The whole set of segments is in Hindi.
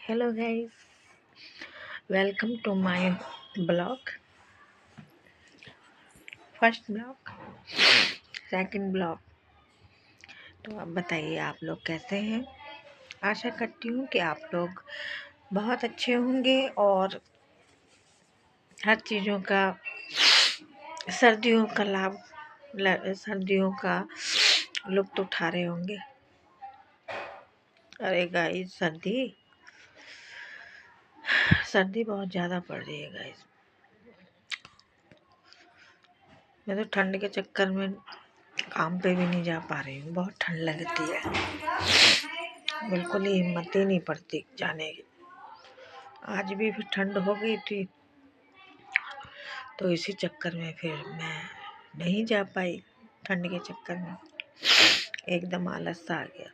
Hello guys, welcome to my blog. First blog, second blog. तो अब बताइए आप लोग कैसे हैं। आशा करती हूँ कि आप लोग बहुत अच्छे होंगे और हर चीज़ों का सर्दियों का सर्दियों का लुत्फ़ उठा रहे होंगे। अरे गाइस, सर्दी बहुत ज़्यादा पड़ रही है गाइस। मैं तो ठंड के चक्कर में काम पे भी नहीं जा पा रही हूँ, बहुत ठंड लगती है, बिल्कुल ही हिम्मत ही नहीं पड़ती जाने की। आज भी फिर ठंड हो गई थी, तो इसी चक्कर में फिर मैं नहीं जा पाई। ठंड के चक्कर में एकदम आलस सा आ गया।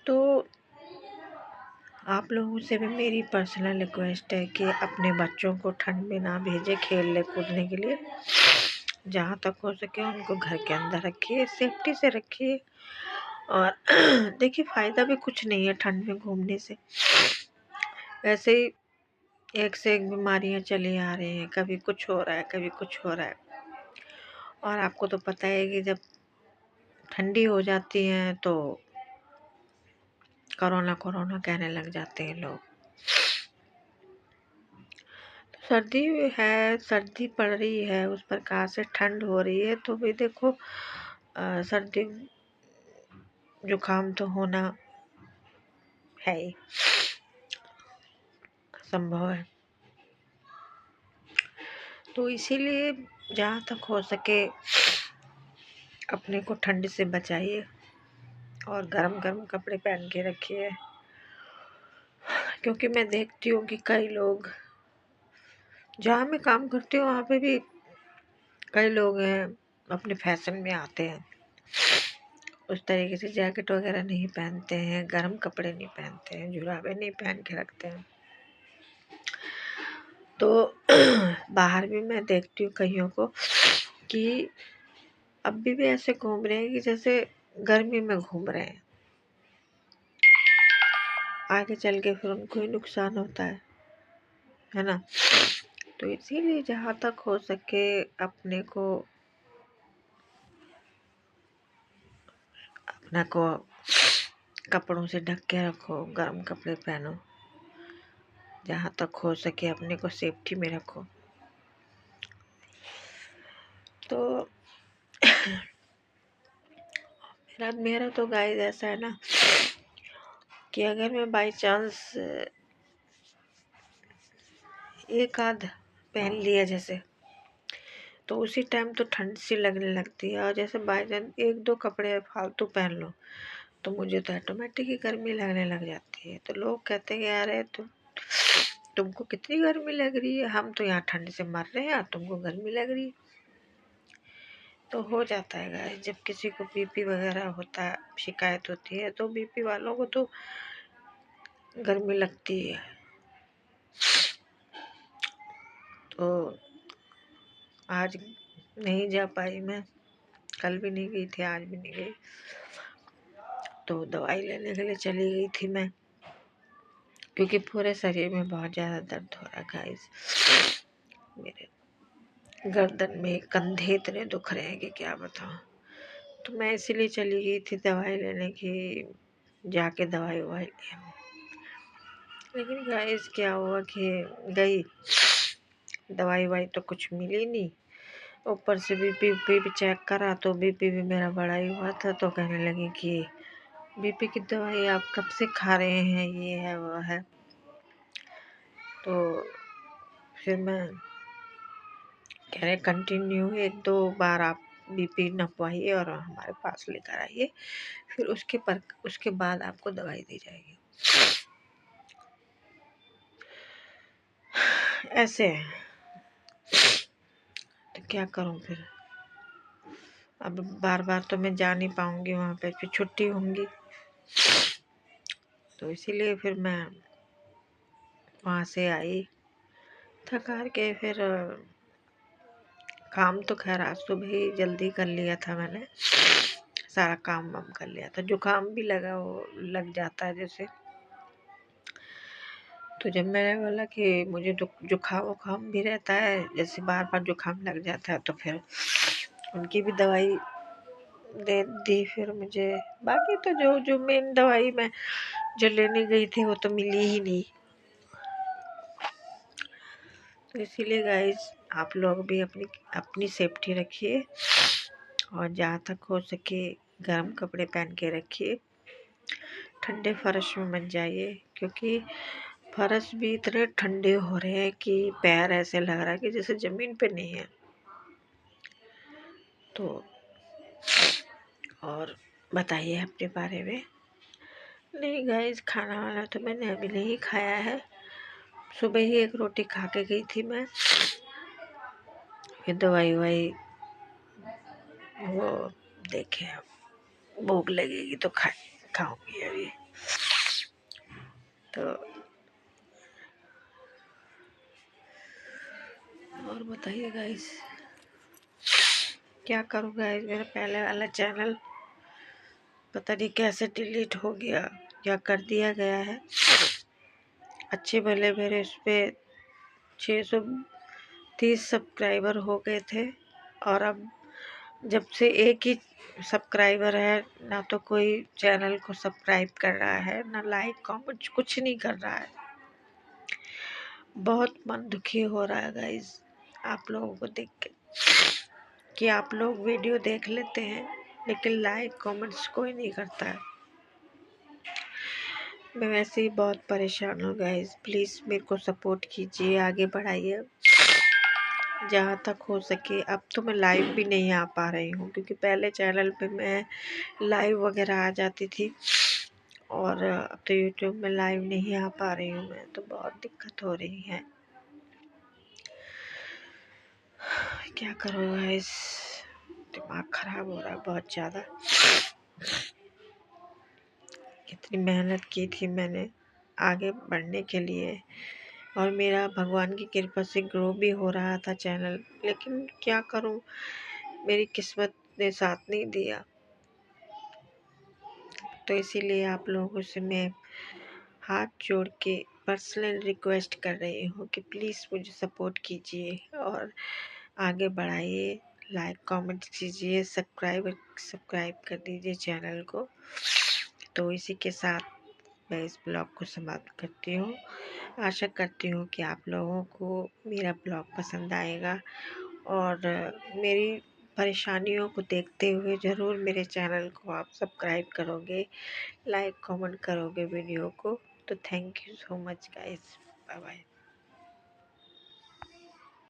तो आप लोगों से भी मेरी पर्सनल रिक्वेस्ट है कि अपने बच्चों को ठंड में ना भेजें खेलने कूदने के लिए। जहाँ तक हो सके उनको घर के अंदर रखिए, सेफ्टी से रखिए। और देखिए, फ़ायदा भी कुछ नहीं है ठंड में घूमने से। ऐसे ही एक से एक बीमारियां चली आ रही हैं, कभी कुछ हो रहा है, कभी कुछ हो रहा है। और आपको तो पता है कि जब ठंडी हो जाती है तो कोरोना कोरोना कहने लग जाते हैं लोग। तो सर्दी है, सर्दी पड़ रही है, उस प्रकार से ठंड हो रही है, तो भी देखो सर्दी जुकाम तो होना है ही, संभव है। तो इसीलिए जहाँ तक हो सके अपने को ठंड से बचाइए और गरम गरम कपड़े पहन के रखिए। क्योंकि मैं देखती हूँ कि कई लोग, जहाँ मैं काम करती हूँ वहाँ पे भी कई लोग हैं अपने फैशन में आते हैं, उस तरीके से जैकेट वगैरह नहीं पहनते हैं, गर्म कपड़े नहीं पहनते हैं, जुराबे नहीं पहन के रखते हैं। तो बाहर भी मैं देखती हूँ कईयों को कि अभी भी ऐसे घूम रहे हैं कि जैसे गर्मी में घूम रहे हैं। आगे चल के फिर उनको ही नुकसान होता है ना। तो इसीलिए जहाँ तक हो सके अपने को कपड़ों से ढक के रखो, गर्म कपड़े पहनो, जहाँ तक हो सके अपने को सेफ्टी में रखो। तो मेरा तो गाइस ऐसा है ना कि अगर मैं बाई चांस एक आध पहन लिया जैसे, तो उसी टाइम तो ठंड सी लगने लगती है। और जैसे बाई चांस एक दो कपड़े फालतू पहन लो तो मुझे तो ऑटोमेटिक ही गर्मी लगने लग जाती है। तो लोग कहते हैं यार तुमको कितनी गर्मी लग रही है, हम तो यहाँ ठंड से मर रहे हैं और तुमको गर्मी लग रही है। तो हो जाता है गाइस, जब किसी को बीपी वगैरह होता है, शिकायत होती है, तो बीपी वालों को तो गर्मी लगती है। तो आज नहीं जा पाई मैं, कल भी नहीं गई थी, आज भी नहीं गई। तो दवाई लेने के लिए चली गई थी मैं, क्योंकि पूरे शरीर में बहुत ज़्यादा दर्द हो रहा है गाइस। मेरे गर्दन में कंधे इतने दुख रहे हैं कि क्या बताऊँ। तो मैं इसीलिए चली गई थी दवाई लेने की, जाके दवाई ववाई ली। लेकिन गाइस क्या हुआ कि गई, दवाई वाई तो कुछ मिली नहीं। ऊपर से बीपी भी चेक करा तो बीपी भी मेरा बढ़ा ही हुआ था। तो कहने लगी कि बीपी की दवाई आप कब से खा रहे हैं, ये है वो है। तो फिर मैं कह रहे कंटिन्यू एक दो बार आप बीपी नपवाइए और हमारे पास लेकर आइए, फिर उसके बाद आपको दवाई दी जाएगी। ऐसे तो क्या करूं फिर। अब बार बार तो मैं जा नहीं पाऊंगी वहाँ पे, फिर छुट्टी होंगी। तो इसीलिए फिर मैं वहाँ से आई थक हार के। फिर काम तो खैर आज सुबह ही जल्दी कर लिया था मैंने, सारा काम वाम कर लिया था। जुकाम भी लगा वो लग जाता है जैसे। तो जब मैंने बोला कि मुझे जुकाम वुखाम भी रहता है, जैसे बार बार जुकाम लग जाता है, तो फिर उनकी भी दवाई दे दी फिर मुझे। बाकी तो जो जो मेन दवाई मैं जो लेने गई थी वो तो मिली ही नहीं। तो इसीलिए गाइस आप लोग भी अपनी अपनी सेफ्टी रखिए और जहाँ तक हो सके गर्म कपड़े पहन के रखिए। ठंडे फर्श में मत जाइए, क्योंकि फर्श भी इतने ठंडे हो रहे हैं कि पैर ऐसे लग रहा है कि जैसे ज़मीन पे नहीं है। तो और बताइए अपने बारे में। नहीं गाइस, खाना वाना तो मैंने अभी नहीं खाया है। सुबह ही एक रोटी खा के गई थी मैं। फिर दवाई वाई वो देखे, भूख लगेगी तो खाऊंगी अभी। तो और बताइए गाइस, क्या करूँ गाइस, मेरा पहले वाला चैनल पता नहीं कैसे डिलीट हो गया या कर दिया गया है। अच्छे भले मेरे उस पर 630 सब्सक्राइबर हो गए थे, और अब जब से एक ही सब्सक्राइबर है, ना तो कोई चैनल को सब्सक्राइब कर रहा है, ना लाइक कमेंट कुछ नहीं कर रहा है। बहुत मन दुखी हो रहा है गाइस आप लोगों को देख के, कि आप लोग वीडियो देख लेते हैं लेकिन लाइक कमेंट्स कोई नहीं करता है। मैं वैसे ही बहुत परेशान हूँ गाइस, प्लीज़ मेरे को सपोर्ट कीजिए, आगे बढ़ाइए जहाँ तक हो सके। अब तो मैं लाइव भी नहीं आ पा रही हूँ, क्योंकि पहले चैनल पे मैं लाइव वगैरह आ जाती थी, और अब तो यूट्यूब में लाइव नहीं आ पा रही हूँ मैं। तो बहुत दिक्कत हो रही है, क्या करूँ गाइस, दिमाग खराब हो रहा है बहुत ज़्यादा। कितनी मेहनत की थी मैंने आगे बढ़ने के लिए, और मेरा भगवान की कृपा से ग्रो भी हो रहा था चैनल, लेकिन क्या करूं, मेरी किस्मत ने साथ नहीं दिया। तो इसीलिए आप लोगों से मैं हाथ जोड़ के पर्सनल रिक्वेस्ट कर रही हूँ कि प्लीज़ मुझे सपोर्ट कीजिए और आगे बढ़ाइए, लाइक कमेंट कीजिए, सब्सक्राइब कर दीजिए चैनल को। तो इसी के साथ मैं इस ब्लॉग को समाप्त करती हूँ। आशा करती हूँ कि आप लोगों को मेरा ब्लॉग पसंद आएगा, और मेरी परेशानियों को देखते हुए ज़रूर मेरे चैनल को आप सब्सक्राइब करोगे, लाइक कमेंट करोगे वीडियो को। तो thank you so much guys, bye bye.